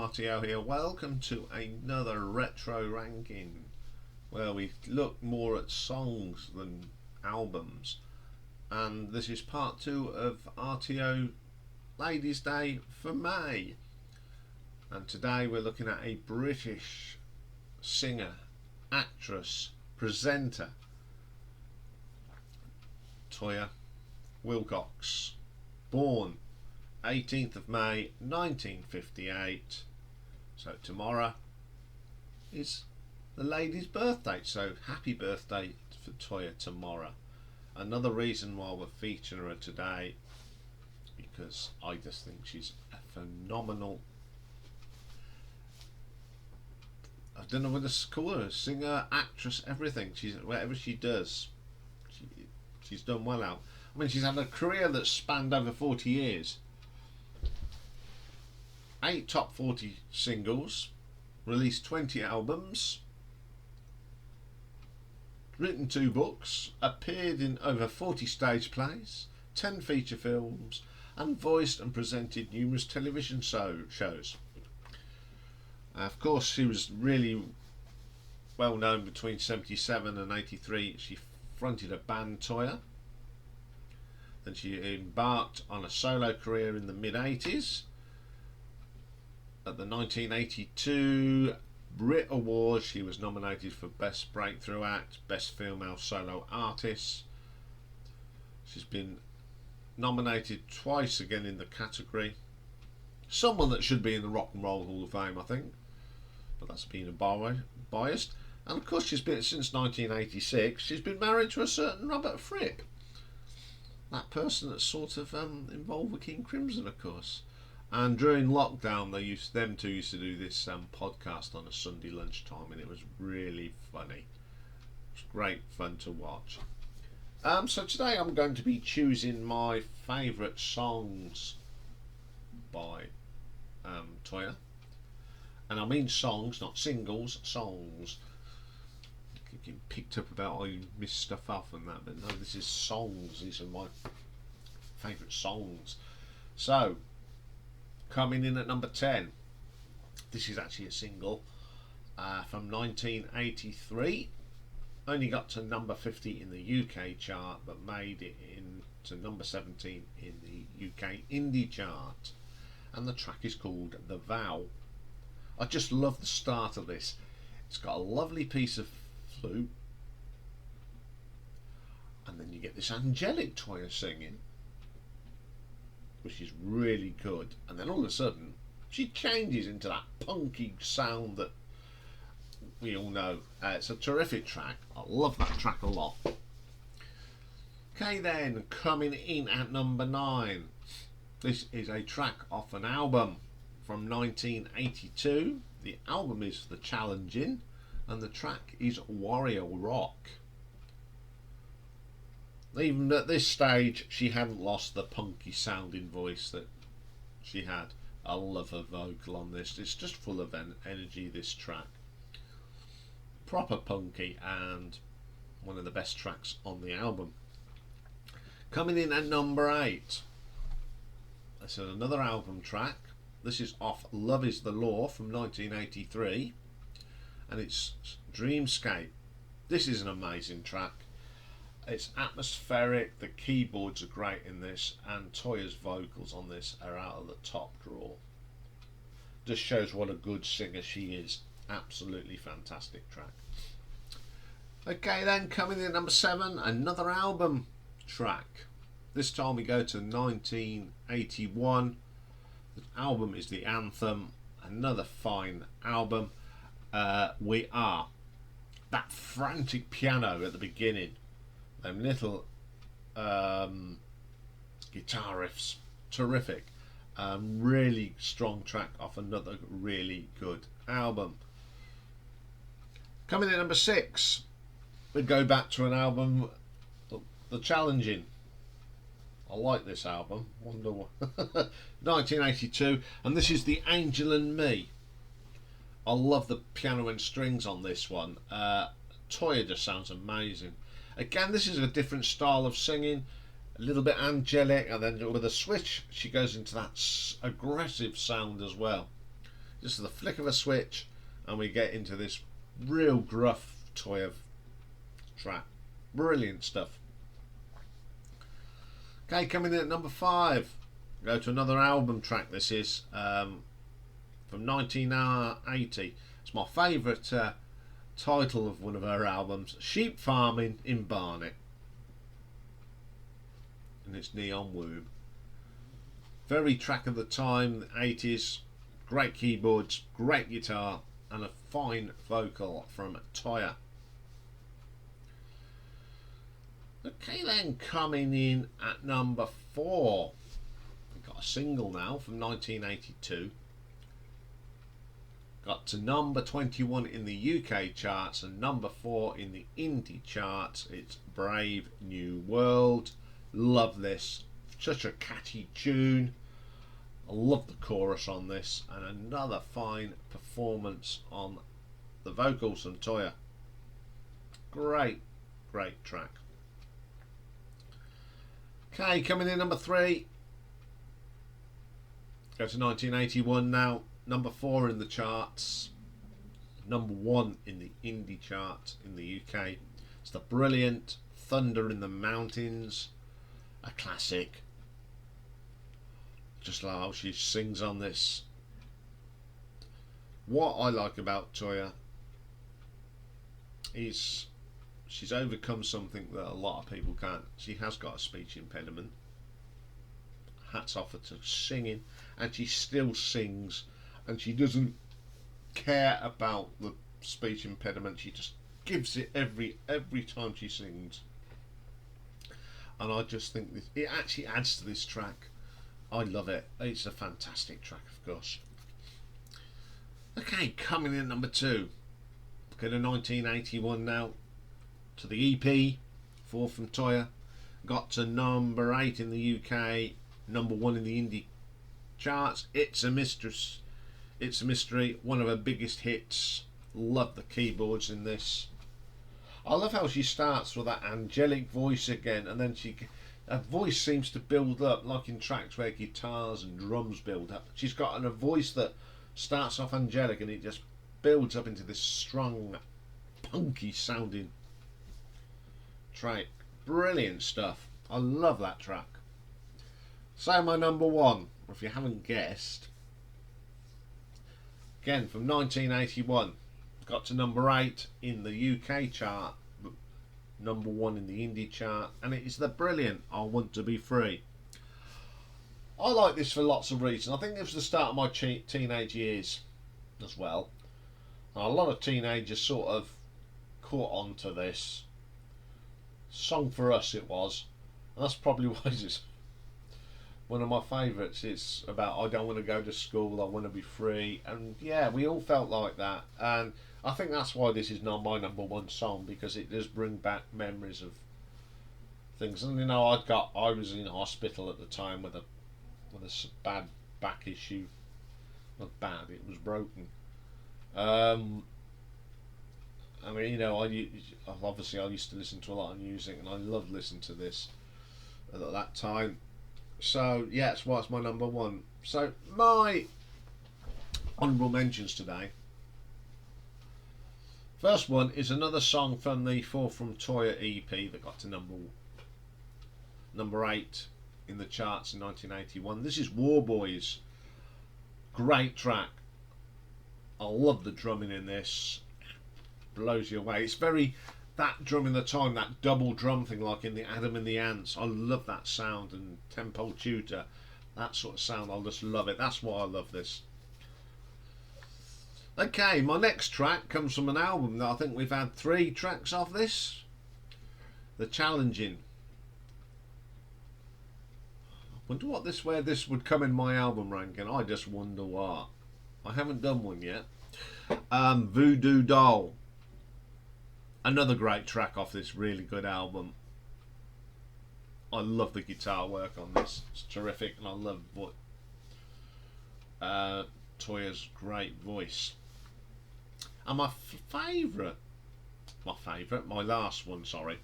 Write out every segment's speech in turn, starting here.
RTO here. Welcome to another retro ranking where we look more at songs than albums, and this is part 2 of RTO Ladies Day for May, and today we're looking at a British singer, actress, presenter, Toyah Willcox, born 18th of May 1958, so tomorrow is the lady's birthday, so happy birthday for Toyah tomorrow. Another reason why we're featuring her today, because I just think she's a phenomenal, I don't know what to call her, singer, actress, everything. She's, whatever she does, she's done well out. I mean, she's had a career that's spanned over 40 years. 8 top 40 singles, released 20 albums, written 2 books, appeared in over 40 stage plays, 10 feature films, and voiced and presented numerous television shows. Of course, she was really well known between 77 and 83. She fronted a band, Toyah. Then she embarked on a solo career in the mid-80s. At the 1982 Brit Awards, she was nominated for Best Breakthrough Act, Best Female Solo Artist. She's been nominated twice again in the category. Someone that should be in the Rock and Roll Hall of Fame, I think, but that's been biased. And of course, she's been, since 1986, she's been married to a certain Robert Fripp, that person that's sort of involved with King Crimson, of course. And during lockdown, them two used to do this podcast on a Sunday lunchtime, and it was really funny. It was great fun to watch. So today I'm going to be choosing my favourite songs by Toyah, and I mean songs, not singles. Songs. Getting picked up about you miss stuff off and that, but no, this is songs. These are my favourite songs. So, coming in at number 10, this is actually a single from 1983. Only got to number 50 in the UK chart, but made it into number 17 in the UK indie chart. And the track is called The Vow. I just love the start of this. It's got a lovely piece of flute, and then you get this angelic Toyah singing, which is really good, and then all of a sudden she changes into that punky sound that we all know. It's a terrific track. I love that track a lot. Okay, then, coming in at number 9, this is a track off an album from 1982. The album is The Challenging, and the track is Wario Rock. Even at this stage, she hadn't lost the punky sounding voice that she had. I love her vocal on this. It's just full of energy, this track. Proper punky, and one of the best tracks on the album. Coming in at number 8, this is another album track. This is off Love Is The Law from 1983, and it's Dreamscape. This is an amazing track. It's atmospheric, the keyboards are great in this, and Toyah's vocals on this are out of the top drawer. Just shows what a good singer she is. Absolutely fantastic track. Okay, then, coming in at number 7, another album track. This time we go to 1981. The album is the Anthem, another fine album. We Are. That frantic piano at the beginning, them little guitar riffs, terrific. Really strong track off another really good album. Coming in at number 6, we go back to an album, The Challenging. I like this album. Wonder what. 1982, and this is The Angel and Me. I love the piano and strings on this one. Toyah just sounds amazing. Again, this is a different style of singing, a little bit angelic, and then with a switch she goes into that aggressive sound as well. Just the flick of a switch, and we get into this real gruff Toyah track. Brilliant stuff. Okay, coming in at number 5. Go to another album track. This is from 1980. It's my favourite title of one of her albums, Sheep Farming in Barnet. And it's Neon Womb. Very track of the time, the 80s. Great keyboards, great guitar, and a fine vocal from Toyah. Okay then, coming in at number 4. We've got a single now from 1982. Got to number 21 in the UK charts and number 4 in the indie charts. It's Brave New World. Love this. Such a catchy tune. I love the chorus on this, and another fine performance on the vocals from Toyah. Great track. Okay, coming in number 3. Go to 1981 now. Number 4 in the charts. Number 1 in the indie chart in the UK. It's the brilliant Thunder in the Mountains. A classic. Just like how she sings on this. What I like about Toyah is she's overcome something that a lot of people can't. She has got a speech impediment. Hats off her to singing, and she still sings, and she doesn't care about the speech impediment. She just gives it every time she sings, and I just think this, it actually adds to this track. I love it. It's a fantastic track, of course. Okay, coming in at number 2. Go to 1981 now. To the EP, 4 from Toyah. Got to number 8 in the UK. Number 1 in the indie charts. It's a Mistress. It's a Mystery. One of her biggest hits. Love the keyboards in this. I love how she starts with that angelic voice again, and then her voice seems to build up, like in tracks where guitars and drums build up. She's got a voice that starts off angelic and it just builds up into this strong, punky sounding track. Brilliant stuff. I love that track. So my number 1, if you haven't guessed, again from 1981, got to number 8 in the UK chart, number 1 in the indie chart, and it is the brilliant I Want to Be Free. I like this for lots of reasons. I think it was the start of my teenage years as well, and a lot of teenagers sort of caught on to this song. For us it was, and that's probably why it's one of my favourites. It's about I don't want to go to school, I want to be free, and yeah, we all felt like that, and I think that's why this is not my number 1 song, because it does bring back memories of things. And you know, I was in hospital at the time with a bad back issue. Not bad, it was broken. I mean, you know, obviously I used to listen to a lot of music, and I loved listening to this at that time. So yeah, that's why it's my number 1. So my honourable mentions today. First one is another song from the 4 from Toyah EP that got to number 8 in the charts in 1981. This is War Boys. Great track. I love the drumming in this. Blows you away. It's very that drum in the time, that double drum thing like in the Adam and the Ants. I love that sound, and Tempo Tutor, that sort of sound. I just love it. That's why I love this. Okay, my next track comes from an album that I think we've had 3 tracks off this. The Challenging. I wonder where this would come in my album ranking. I just wonder what. I haven't done one yet. Voodoo Doll. Another great track off this really good album. I love the guitar work on this. It's terrific, and I love Toyah's great voice. And my last one, sorry,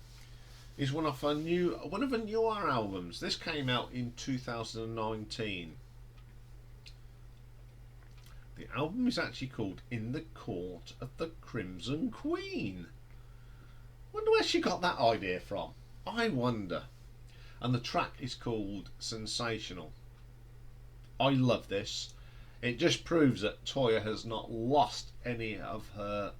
is one of her newer albums. This came out in 2019. The album is actually called In the Court of the Crimson Queen. Wonder where she got that idea from. I wonder. And the track is called Sensational. I love this. It just proves that Toyah has not lost any of her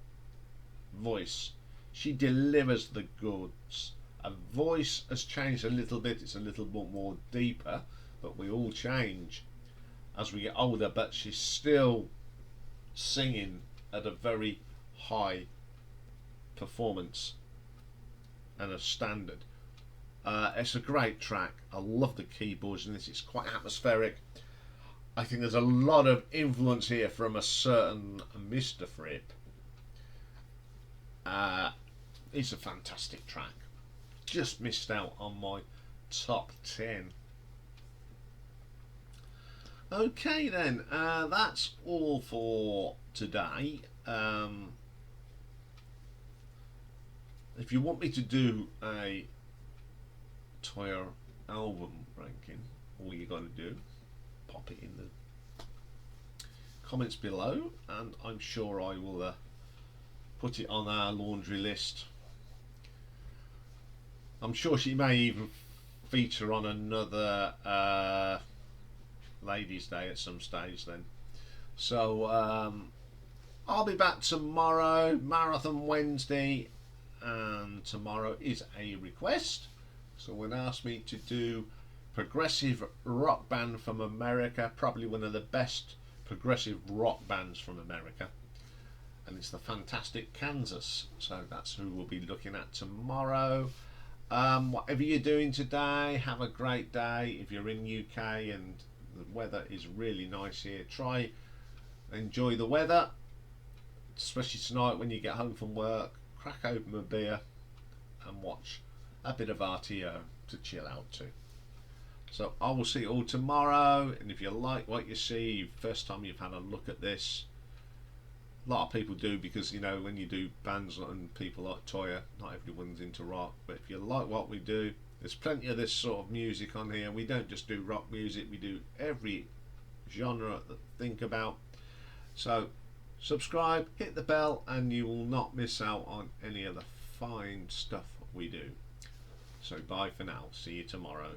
voice. She delivers the goods. Her voice has changed a little bit. It's a little bit more deeper, but we all change as we get older. But she's still singing at a very high performance and a standard. It's a great track. I love the keyboards in this. It's quite atmospheric. I think there's a lot of influence here from a certain Mr. Fripp. It's a fantastic track. Just missed out on my top 10. Okay then, that's all for today. If you want me to do a Toyah album ranking, all you got to do, pop it in the comments below, and I'm sure I will put it on our laundry list. I'm sure she may even feature on another Ladies' Day at some stage then. So I'll be back tomorrow, Marathon Wednesday, and tomorrow is a request. Someone asked me to do progressive rock band from America, probably one of the best progressive rock bands from America, and it's the fantastic Kansas. So that's who we'll be looking at tomorrow. Whatever you're doing today, have a great day. If you're in UK and the weather is really nice here, try enjoy the weather, especially tonight when you get home from work. Crack open a beer and watch a bit of RTO to chill out to. So I will see you all tomorrow, and if you like what you see, first time you've had a look at this, a lot of people do, because you know when you do bands and people like Toyah, not everyone's into rock, but if you like what we do, there's plenty of this sort of music on here. We don't just do rock music, we do every genre that think about. So subscribe, hit the bell, and you will not miss out on any of the fine stuff we do. So bye for now, see you tomorrow.